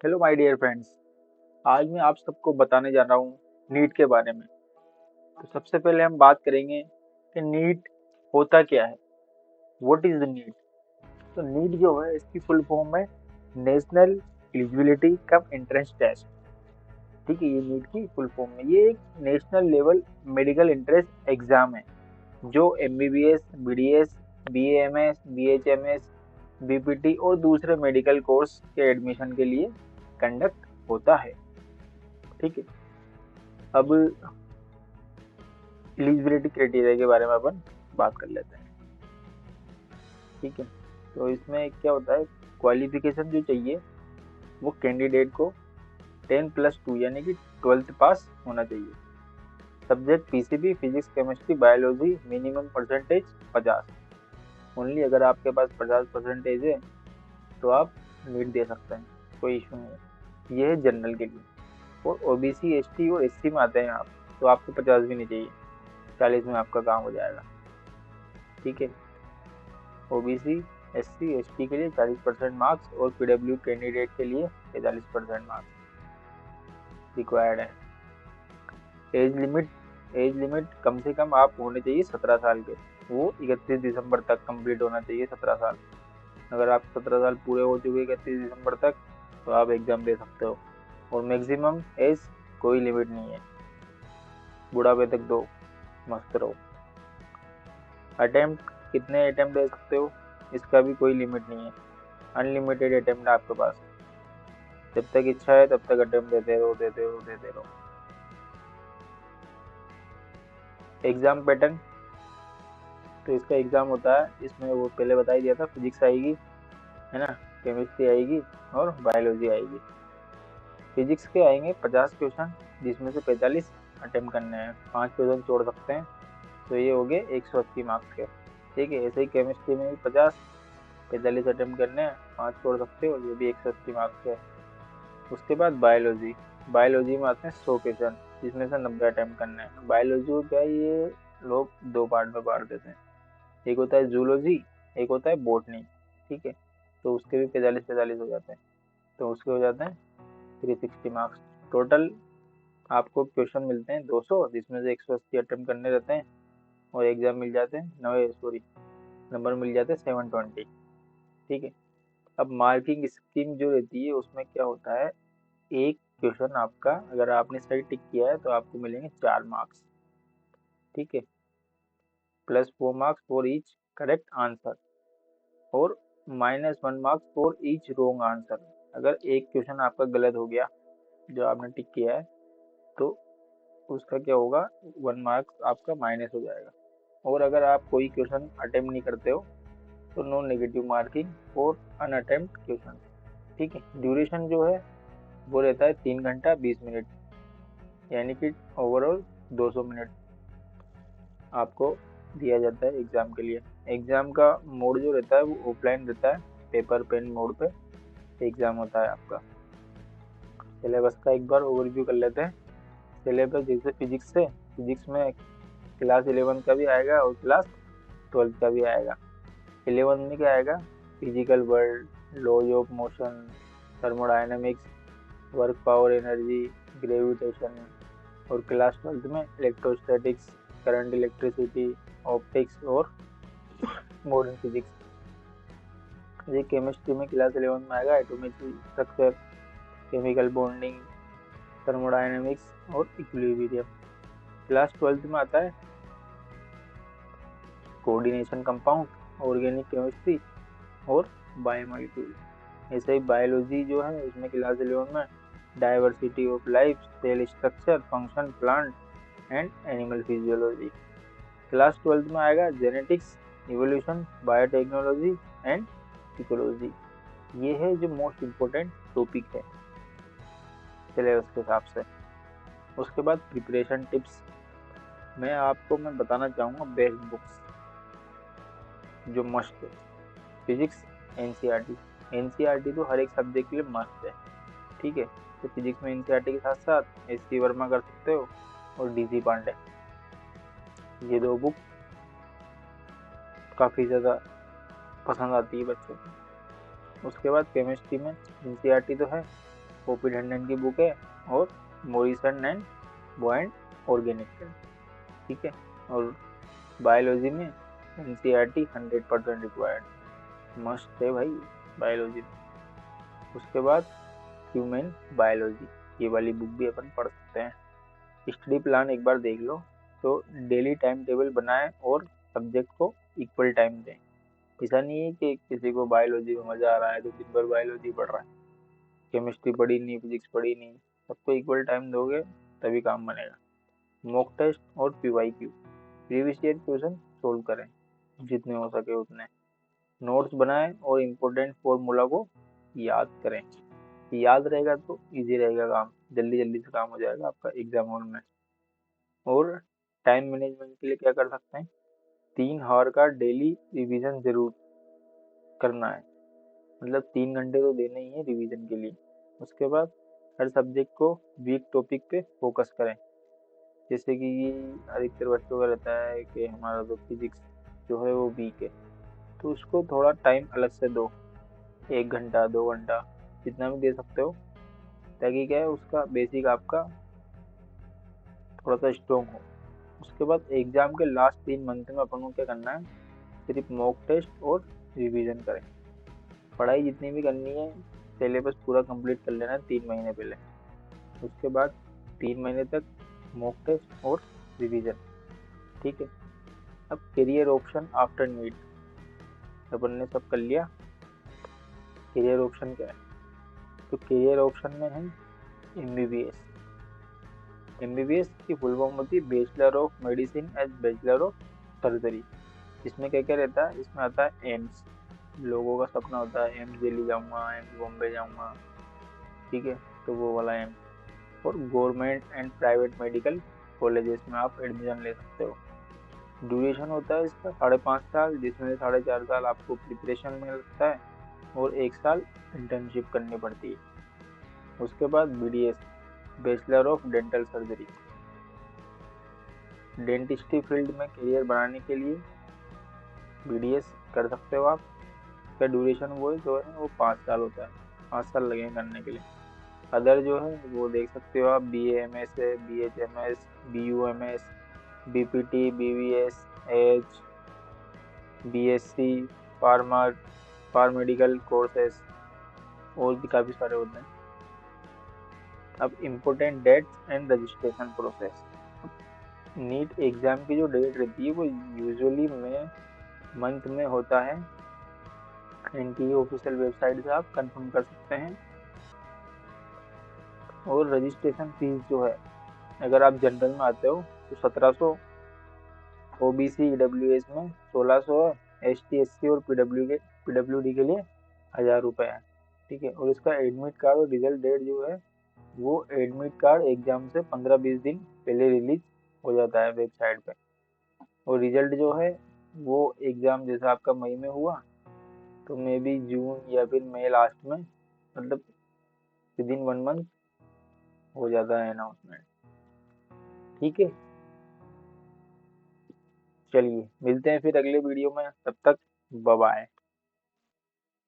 Hello my dear friends. आज मैं आप सबको बताने जा रहा हूँ नीट के बारे में। तो सबसे पहले हम बात करेंगे कि नीट होता क्या है। What is the NEET? तो नीट जो है इसकी फुल फॉर्म है national eligibility cum entrance test. ठीक है, ये नीट की फुल फॉर्म है। ये एक national level medical entrance exam है जो MBBS, BDS, BAMS, BHMS, BPT और दूसरे मेडिकल कोर्स के एडमिशन के लिए कंडक्ट होता है। ठीक है, अब एलिजिबिलिटी क्राइटेरिया के बारे में अपन बात कर लेते हैं। ठीक है, तो इसमें क्या होता है, क्वालिफिकेशन जो चाहिए वो कैंडिडेट को 10+2 यानी कि 12th पास होना चाहिए। Subject PCB, physics, chemistry, biology, minimum percentage 50। Only अगर आपके पास 50% है तो आप नीट दे सकते हैं, कोई इशू नहीं है। ये है जनरल के लिए। और ओबीसी, एसटी और एससी में आते हैं आप, तो आपको 50 भी नहीं चाहिए, 40 में आपका काम हो जाएगा। ठीक है, ओबीसी, एससी, एसटी के लिए 40% मार्क्स और पीडब्ल्यू कैंडिडेट के लिए 45% मार्क्स रिक्वायर्ड है। एज लिमिट कम से कम आप होने चाहिए 17 साल के। वो 31 दिसंबर तक कंप्लीट होना चाहिए 17 साल। अगर आप 17 साल पूरे हो चुके 31 दिसंबर तक तो आप एग्जाम दे सकते हो। और मैक्सिमम एज कोई लिमिट नहीं है, बुढ़ापे तक दो, मस्त रहो। अटेम्प्ट कितने अटेम्प्ट दे सकते हो इसका भी कोई लिमिट नहीं है, अनलिमिटेड अटेम्प्ट आपके पास। जब तक इच्छा है तब तक अटेम्प्ट देते रहो। एग्जाम पैटर्न, तो इसका एग्जाम होता है, इसमें वो पहले बता ही दिया था, फिजिक्स आएगी, है ना, केमिस्ट्री आएगी और बायोलॉजी आएगी। फिजिक्स के आएंगे 50 क्वेश्चन, जिसमें से 45 अटेम्प्ट करने हैं, 5 क्वेश्चन छोड़ सकते हैं, तो ये हो गए 180 मार्क्स के। ठीक है, ऐसे ही केमिस्ट्री में भी 45 अटेम्प्ट करने हैं, 5 छोड़ सकते हो, ये भी 180 मार्क्स के। उसके बाद बायोलॉजी में आते हैं 100 क्वेश्चन, जिसमें से 90 अटेम्प्ट करने हैं। बायोलॉजी को क्या है, ये लोग दो पार्ट में बांट देते हैं, एक होता है जूलॉजी, एक होता है बॉटनी। ठीक है, तो उसके भी 45 हो जाते हैं, तो उसके हो जाते हैं 360 मार्क्स टोटल। आपको क्वेश्चन मिलते हैं 200, जिसमें से 180 अटेम्प्ट करने रहते हैं, और एग्जाम मिल जाते हैं नंबर मिल जाते हैं 720। ठीक है, अब मार्किंग स्कीम जो रहती है उसमें क्या होता है, एक क्वेश्चन आपका अगर आपने सही टिक किया है तो आपको मिलेंगे 4 मार्क्स। ठीक है, +4 marks for each correct answer, और -1 marks for each wrong answer. अगर एक क्वेश्चन आपका गलत हो गया जो आपने टिक किया है तो उसका क्या होगा, 1 मार्क्स आपका माइनस हो जाएगा। और अगर आप कोई क्वेश्चन अटेम्प्ट नहीं करते हो तो no negative marking for unattempt question. ठीक है, ड्यूरेशन जो है वो रहता है 3 घंटा 20 मिनट, यानी कि ओवरऑल 200 मिनट आपको दिया जाता है एग्जाम के लिए। एग्जाम का मोड जो रहता है वो ऑफलाइन रहता है, पेपर पेन मोड पे एग्जाम होता है आपका। सिलेबस का एक बार ओवरव्यू कर लेते हैं। सिलेबस जैसे फिजिक्स में क्लास 11 का भी आएगा और क्लास 12 का भी आएगा। 11 में क्या आएगा, physical world, laws of motion, thermodynamics, work power energy, gravitation. और क्लास 12 में इलेक्ट्रोस्टैटिक्स, करंट इलेक्ट्रिसिटी, ऑप्टिक्स और मॉडर्न फिजिक्स। ये केमिस्ट्री में क्लास 11 में आएगा atomic structure, chemical bonding, thermodynamics और इक्विलिब्रियम। क्लास 12 में आता है कोऑर्डिनेशन कंपाउंड, ऑर्गेनिक केमिस्ट्री और बायोमोलिक्यूल। ऐसे ही बायोलॉजी जो है उसमें क्लास 11 में diversity of life, cell structure, function, plant and animal physiology. Class 12 में आएगा genetics, evolution, biotechnology and ecology. ये है जो मोस्ट इम्पोर्टेंट टॉपिक है सिलेबस के हिसाब से। उसके बाद प्रिपरेशन टिप्स मैं बताना चाहूँगा बेस्ट बुक्स जो मस्ट है। फिजिक्स एनसीईआरटी, एनसीईआरटी तो हर एक सब्जेक्ट के लिए मस्ट है। ठीक है, तो फिजिक्स में एनसीईआरटी के साथ साथ एससी वर्मा कर सकते हो और डीसी पांडे, ये दो बुक काफ़ी ज़्यादा पसंद आती है बच्चों को। उसके बाद केमिस्ट्री में एनसीईआरटी तो है, ओपी टंडन की बुक है और मोरिसन एंड बॉयंड ऑर्गेनिक है, ठीक है। और बायोलॉजी में एनसीईआरटी 100% रिक्वायर्ड, मस्ट है भाई बायोलॉजी में। उसके बाद ह्यूमन बायोलॉजी, ये वाली बुक भी अपन पढ़ सकते हैं। स्टडी प्लान एक बार देख लो, तो डेली टाइम टेबल बनाएं और सब्जेक्ट को इक्वल टाइम दें। ऐसा नहीं है कि किसी को बायोलॉजी में मजा आ रहा है तो दिन भर बायोलॉजी पढ़ रहा है, केमिस्ट्री पढ़ी नहीं, फिजिक्स पढ़ी नहीं, सबको इक्वल टाइम दोगे तभी काम बनेगा। मॉक टेस्ट और PYQ, previous year question solve करें जितने हो सके उतने। नोट्स बनाएं और इम्पोर्टेंट फॉर्मूला को याद करें, याद रहेगा तो इजी रहेगा काम, जल्दी जल्दी से काम हो जाएगा आपका एग्जाम हॉल में। और टाइम मैनेजमेंट के लिए क्या कर सकते हैं, 3 आवर का डेली रिवीजन जरूर करना है, मतलब 3 घंटे तो देने ही है रिवीजन के लिए। उसके बाद हर सब्जेक्ट को वीक टॉपिक पे फोकस करें, जैसे कि अधिकतर बच्चों का रहता है कि हमारा तो फिजिक्स जो है वो वीक है, तो उसको थोड़ा टाइम अलग से दो, 1 घंटा 2 घंटा जितना भी दे सकते हो, ताकि क्या है उसका बेसिक आपका थोड़ा सा स्ट्रॉन्ग हो। उसके बाद एग्जाम के लास्ट 3 मंथ में अपन को क्या करना है, सिर्फ मॉक टेस्ट और रिवीजन करें। पढ़ाई जितनी भी करनी है सिलेबस पूरा कंप्लीट कर लेना है 3 महीने पहले। उसके बाद 3 महीने तक मॉक टेस्ट और रिवीजन, ठीक है। अब करियर ऑप्शन आफ्टर नीट, अपन ने सब कर लिया। करियर ऑप्शन क्या है, तो करियर ऑप्शन में है एमबीबीएस। एमबीबीएस की फुल फॉर्म होती है bachelor of medicine as bachelor of surgery. इसमें क्या क्या रहता है, इसमें आता है एम्स, लोगों का सपना होता है एम्स दिल्ली जाऊंगा, एम्स बॉम्बे जाऊंगा, ठीक है, तो वो वाला एम्स। और government and private medical colleges में आप एडमिशन ले सकते हो। ड्यूरेशन होता है इसका 5.5 साल, जिसमें 4.5 साल आपको प्रिपरेशन में लगता है और 1 साल इंटर्नशिप करनी पड़ती है। उसके बाद BDS, bachelor of dental surgery, dentistry field में करियर बनाने के लिए बीडीएस कर सकते हो आप। इसका ड्यूरेशन वो जो है वो 5 साल होता है, 5 साल लगेंगे करने के लिए। अदर जो है वो देख सकते हो आप, बी एम एस है, B H M S, B U M S, B P T, B V S H, B S C, pharma, paramedical courses, और भी काफ़ी सारे होते हैं। अब important dates and registration process, NEET exam की जो डेट रहती है वो यूजुअली मई मंथ में होता है। इनकी ऑफिशियल वेबसाइट से आप कंफर्म कर सकते हैं। और रजिस्ट्रेशन फीस जो है, अगर आप जनरल में आते हो तो 1700, ओबीसी ईडब्ल्यूएस में 1600 है, एसटी एससी और पीडब्ल्यूडी के लिए 1000 रुपये है, ठीक है। और इसका एडमिट कार्ड और रिजल्ट डेट जो है, वो एडमिट कार्ड एग्जाम से 15-20 दिन पहले रिलीज हो जाता है वेबसाइट पे। और रिजल्ट जो है वो एग्जाम जैसा आपका मई में हुआ तो मे बी जून या फिर मई लास्ट में, मतलब विद इन 1 मंथ हो जाता है अनाउंसमेंट, ठीक है। चलिए मिलते हैं फिर अगले वीडियो में, तब तक बाय बाय।